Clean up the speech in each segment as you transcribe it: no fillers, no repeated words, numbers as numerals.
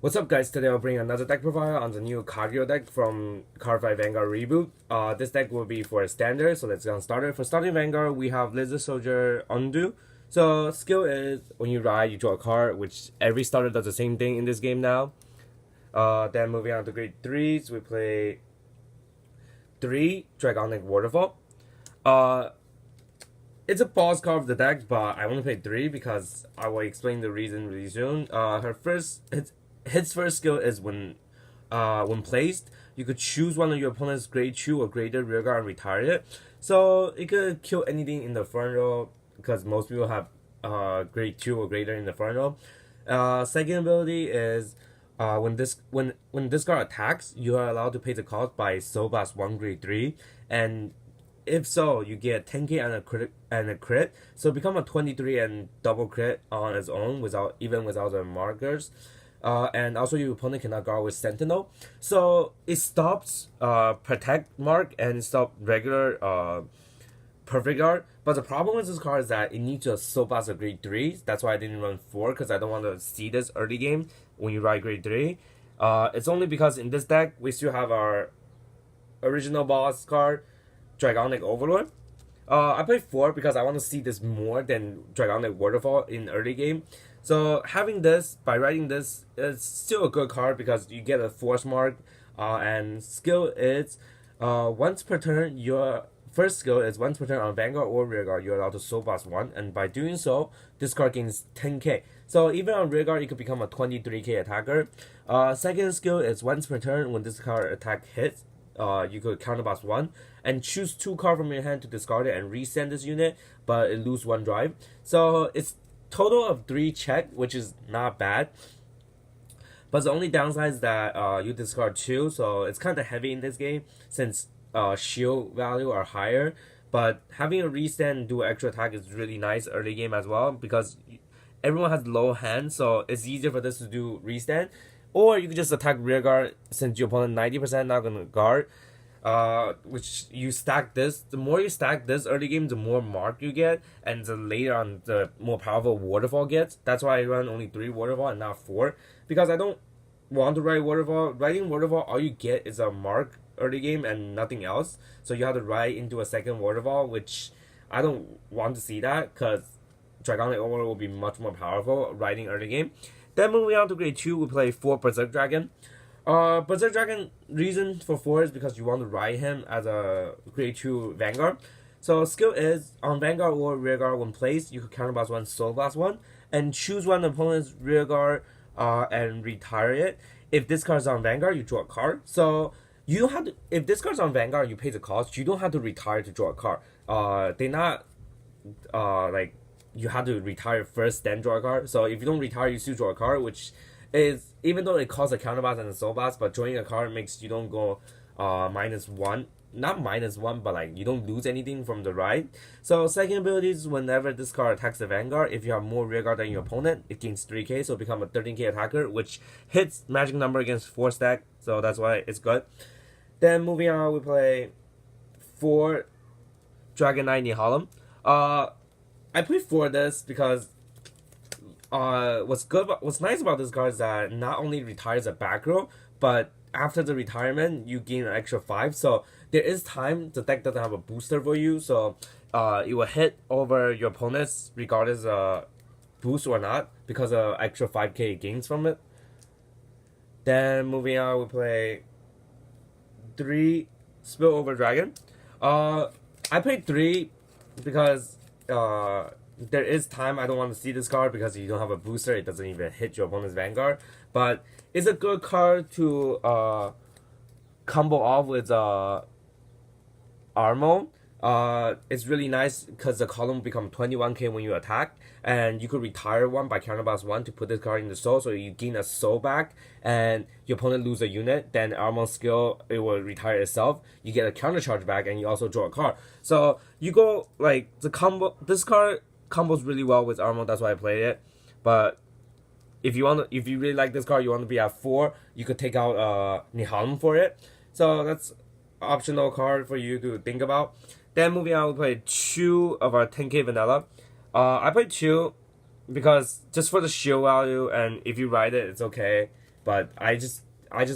What's up, guys? Today I'll bring another deck profile on the new cardio deck from Cardfight Vanguard reboot. This deck will be for a standard, so let's get started. For starting Vanguard, we have Lizard Soldier Undo. So skill is when you ride, you draw a card, which every starter does the same thing in this game now. Then moving on to grade 3s, we play 3 Dragonic Waterfall. It's a boss card of the deck, but I want to play 3 because I will explain the reason really soon. His first skill is when placed, you could choose one of your opponent's grade 2 or greater rearguard and retire it. So it could kill anything in the front row because most people have grade 2 or greater in the front row. Second ability is when this card attacks, you are allowed to pay the cost by Soul Blast 1 grade 3, and if so, you get 10k and a crit. So become a 23 and double crit on its own without the markers. And also your opponent cannot guard with Sentinel. So it stops Protect Mark and it stops regular Perfect Guard. But the problem with this card is that it needs a Soul Blast of grade 3. That's why I didn't run 4, because I don't want to see this early game when you ride grade 3. It's only because in this deck we still have our original boss card, Dragonic Overlord. I played 4 because I want to see this more than Dragonic Waterfall in early game. So having this, by writing this, it's still a good card because you get a force mark, and skill is once per turn, your first skill is once per turn on Vanguard or Rearguard, you're allowed to Soul Blast 1, and by doing so, this card gains 10k. So even on Rearguard, you could become a 23k attacker. Second skill is once per turn, when this card attack hits, you could counterblast 1 and choose 2 cards from your hand to discard it and resend this unit, but it lose 1 drive. So it's total of 3 check, which is not bad. But the only downside is that you discard 2, so it's kind of heavy in this game since shield value are higher. But having a resend and do extra attack is really nice early game as well because everyone has low hand, so it's easier for this to do resend. Or you could just attack rearguard since your opponent 90% not gonna guard. Which you stack this. The more you stack this early game, the more mark you get, and the later on, the more powerful Waterfall gets. That's why I run only 3 Waterfall and not 4, because I don't want to write Waterfall. Writing Waterfall, all you get is a mark early game and nothing else. So you have to write into a second Waterfall, which I don't want to see that because Dragonic Overlord will be much more powerful writing early game. Then moving on to grade 2, we play 4 Berserk Dragon. Berserk Dragon, reason for 4 is because you want to ride him as a grade 2 Vanguard. So skill is on Vanguard or Rearguard when placed, you could counterblast 1, Soul Blast 1, and choose one opponent's Rearguard and retire it. If this card's on Vanguard, you draw a card. So you don't have to. If this card's on Vanguard, you pay the cost. You don't have to retire to draw a card. They're not like you have to retire first then draw a card. So if you don't retire, you still draw a card, which is, even though it costs a counterblast and a soul blast, but drawing a card makes you don't go -1. Not -1, but like you don't lose anything from the ride. So second ability is whenever this card attacks the Vanguard, if you have more rearguard than your opponent, it gains 3k, so become a 13k attacker, which hits magic number against 4 stack, so that's why it's good. Then moving on, we play 4 Dragonic Nihalem. I play 4 this because what's nice about this card is that not only retires a back row, but after the retirement you gain an extra 5. So there is time the deck doesn't have a booster for you, so it will hit over your opponents regardless boost or not because of extra 5k gains from it. Then moving on, we play 3 Spillover Dragon. I played 3 because there is time. I don't want to see this card because you don't have a booster. It doesn't even hit your opponent's Vanguard. But it's a good card to combo off with Armo. It's really nice because the column will become 21k when you attack, and you could retire 1 by counterblast 1 to put this card in the soul, so you gain a soul back, and your opponent lose a unit. Then Armo skill, it will retire itself. You get a counter charge back, and you also draw a card. So you go like the combo. This card combos really well with Armo. That's why I played it. But if you really like this card, you want to be at 4, you could take out Nihalem for it. So that's optional card for you to think about. Then moving on, we play 2 of our 10k vanilla. I played 2 because just for the shield value, and if you ride it, it's okay. but I just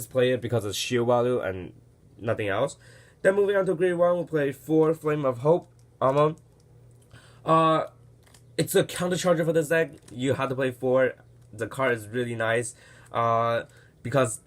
play it because of shield value and nothing else. Then moving on to grade 1, we'll play 4 Flame of Hope armor. It's a counter charger for this deck. You have to play 4. The card is really nice. Because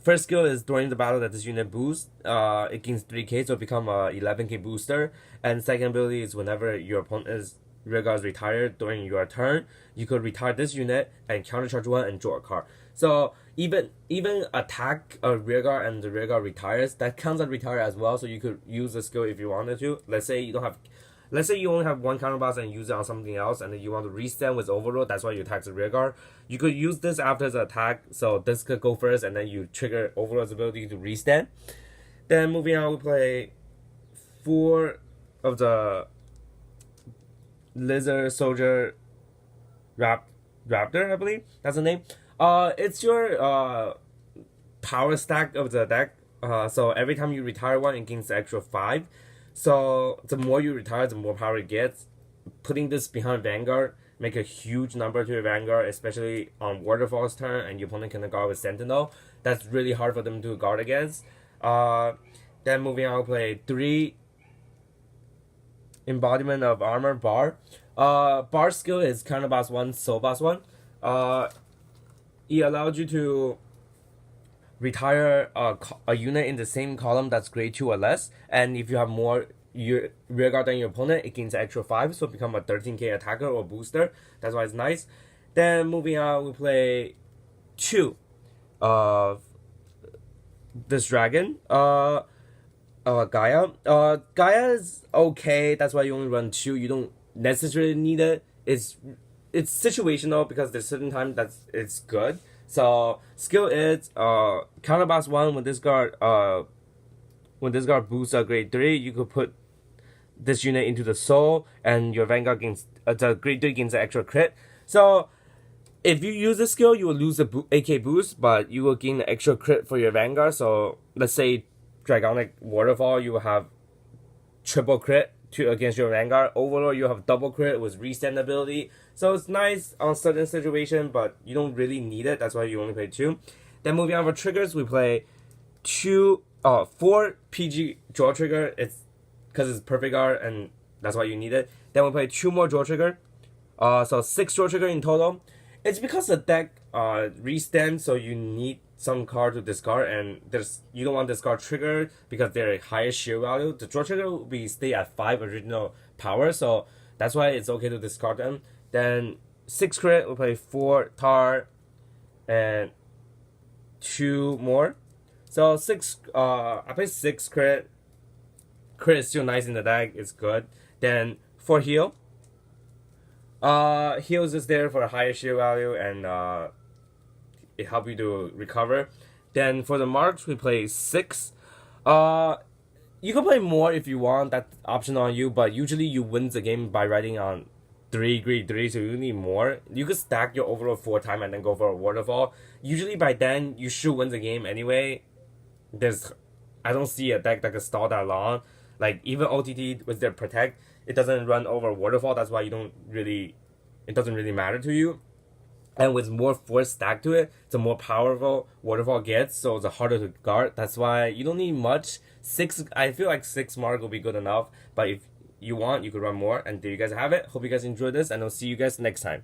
first skill is during the battle that this unit boosts. It gains 3k, so it become a 11k booster. And second ability is whenever your opponent's rearguard is retired during your turn, you could retire this unit and counter charge 1 and draw a card. So even attack a rearguard and the rearguard retires, that counts as retire as well. So you could use the skill if you wanted to. Let's say you only have one counterblast and use it on something else, and then you want to restand with overload. That's why you attack the rearguard. You could use this after the attack, so this could go first, and then you trigger overload's ability to restand. Then moving on, we play 4 of the Lizard Soldier Raptor, I believe that's the name. It's your power stack of the deck. So every time you retire one, it gains the extra 5. So the more you retire, the more power it gets. Putting this behind Vanguard make a huge number to your Vanguard, especially on Waterfall's turn, and your opponent can guard with Sentinel. That's really hard for them to guard against. Then moving on, I'll play 3 Embodiment of Armor Bar. Bar skill is Counterblast 1, Soul Blast 1. It allows you to retire a unit in the same column that's grade 2 or less, and if you have more your rearguard than your opponent, it gains an extra 5, so become a 13k attacker or booster. That's why it's nice. Then moving on, we play 2 of this dragon, Gaia. Gaia is okay, that's why you only run 2. You don't necessarily need it. It's situational because there's certain times that it's good. So skill is counterblast 1 when this guard boosts a grade 3, you could put this unit into the soul, and your Vanguard gains the grade 3 gains an extra crit. So if you use this skill, you will lose the AK boost, but you will gain an extra crit for your Vanguard. So let's say Dragonic Waterfall, you will have triple crit against your Vanguard. Overlord, you have double crit with restand ability. So it's nice on certain situation, but you don't really need it. That's why you only play 2. Then moving on for triggers, we play 4 PG draw trigger. It's because it's perfect guard, and that's why you need it. Then we play 2 more draw trigger. So 6 draw trigger in total. It's because the deck restand, so you need some card to discard, and you don't want discard trigger because they're higher shield value. The draw trigger will be stay at 5 original power, so that's why it's okay to discard them. Then 6 crit, we'll play 4 tar and 2 more. So 6 I play 6 crit. Crit is still nice in the deck, it's good. Then 4 heal. Heals is there for a higher shield value, and it helps you to recover. Then for the marks, we play 6. You can play more if you want, that's optional on you, but usually you win the game by riding on 3 grade 3, so you need more. You could stack your overall 4 times and then go for a waterfall. Usually by then, you should win the game anyway. I don't see a deck that can stall that long. Like even OTT with their protect, it doesn't run over waterfall. That's why it doesn't really matter to you. And with more force stacked to it, the more powerful waterfall gets, so it's harder to guard. That's why you don't need much. 6, I feel like 6 mark will be good enough. But if you want, you could run more. And there you guys have it. Hope you guys enjoyed this, and I'll see you guys next time.